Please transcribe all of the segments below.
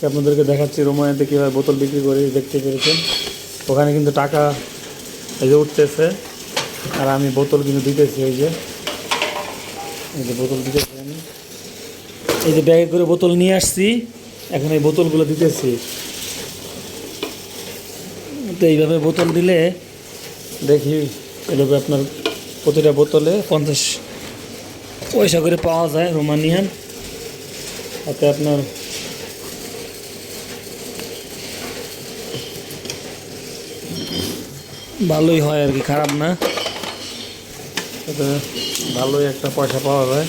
আপনাদেরকে দেখাচ্ছি রোমানিয়াতে কীভাবে বোতল বিক্রি করে, দেখতে পেরেছেন। ওখানে কিন্তু টাকা এই যে উঠতেছে, আর আমি বোতল কিন্তু দিতেছি। এই যে বোতল দিতেছি আমি, এই যে ব্যাগে করে বোতল নিয়ে আসছি, এখন এই বোতলগুলো দিতেছি। তো এইভাবে বোতল দিলে দেখি এভাবে আপনার প্রতিটা বোতলে 50 পয়সা করে পাওয়া যায় রোমানিয়ান। তাতে আপনার ভালোই হয় আর কি, খারাপ না, তাতে ভালোই একটা পয়সা পাওয়া যায়।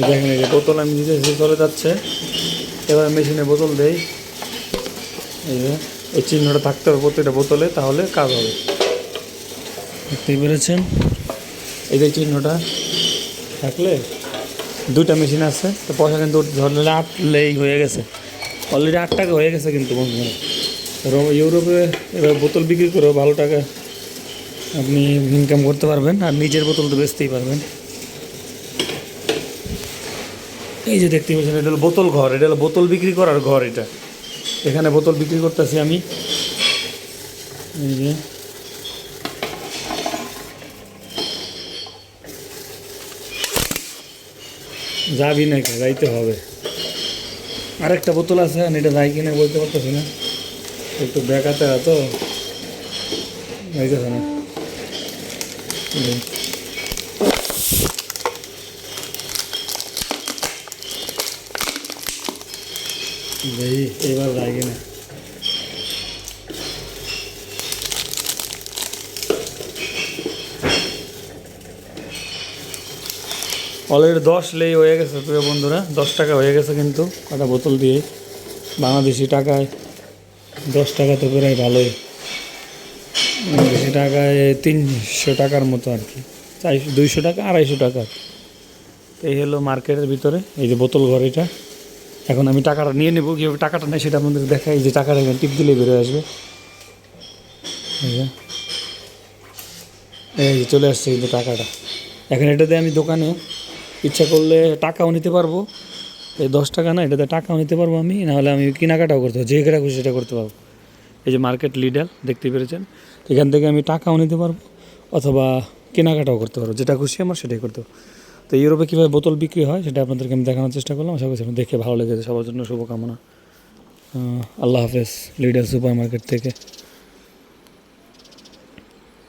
দেখেন এই যে বোতল আমি দিতেছি, চলে যাচ্ছে। এবার মেশিনে বোতল দেই, এই যে এই চিহ্নটা থাকতে হবে প্রত্যেকটা বোতলে, তাহলে কাজ হবে। দেখতে পেরেছেন, এই যে চিহ্নটা থাকলে, দুইটা মেশিন আছে, তো পয়সা কিন্তু ধরলে 8 লেই হয়ে গেছে, অলরেডি 8 টাকা হয়ে গেছে। কিন্তু বন্ধুরা ইউরোপে এবার বোতল বিক্রি করেও ভালো টাকা আপনি ইনকাম করতে পারবেন, আর নিজের বোতল তো বেচতেই পারবেন। এই যে দেখতে পাচ্ছেন, এটা হলো বোতল ঘর, এটা হলো বোতল বিক্রি করার ঘর। এটা এখানে বোতল বিক্রি করতেছি আমি। এই যে যাবি না, যাইতে হবে। আরেকটা বোতল আছে, আর এটা যাই কিনা বলতে পারতেছি না, একটু ব্যাকাতে তো যাইতেছে না। দেখি এবার যাই কিনা। অলরেডি 10 লেই হয়ে গেছে প্রিয় বন্ধুরা, 10 টাকা হয়ে গেছে কিন্তু একটা বোতল দিয়ে। বাংলাদেশি টাকায় 10 টাকা তো প্রায় ভালোই, বাংলাদেশি টাকায় 300 টাকার মতো আর কি, 200 টাকা 250 টাকা। এই হলো মার্কেটের ভিতরে এই যে বোতল ঘর। এটা এখন আমি টাকাটা নিয়ে নেবো, কীভাবে টাকাটা নেই সেটা আপনাদের দেখাই। এই যে টাকাটা এখানে টিপ দিলে বেরোয় আসবে, এই যে চলে আসছে কিন্তু টাকাটা। এখন এটাতে আমি দোকানে ইচ্ছা করলে টাকাও নিতে পারবো, এই 10 টাকা না, এটাতে টাকাও নিতে পারবো আমি, নাহলে আমি কেনাকাটাও করতে পারবো, যে কেটা খুশি সেটা করতে পারবো। এই যে মার্কেট লিডার দেখতে পেরেছেন, এখান থেকে আমি টাকাও নিতে পারবো অথবা কেনাকাটাও করতে পারবো, যেটা খুশি আমার সেটাই করতে পারবো। তো ইউরোপে কীভাবে বোতল বিক্রি হয় সেটা আপনাদেরকে আমি দেখানোর চেষ্টা করলাম। আশা করছি দেখে ভালো লেগেছে। সবার জন্য শুভকামনা। আল্লাহ হাফেজ, লিডার সুপার মার্কেট থেকে।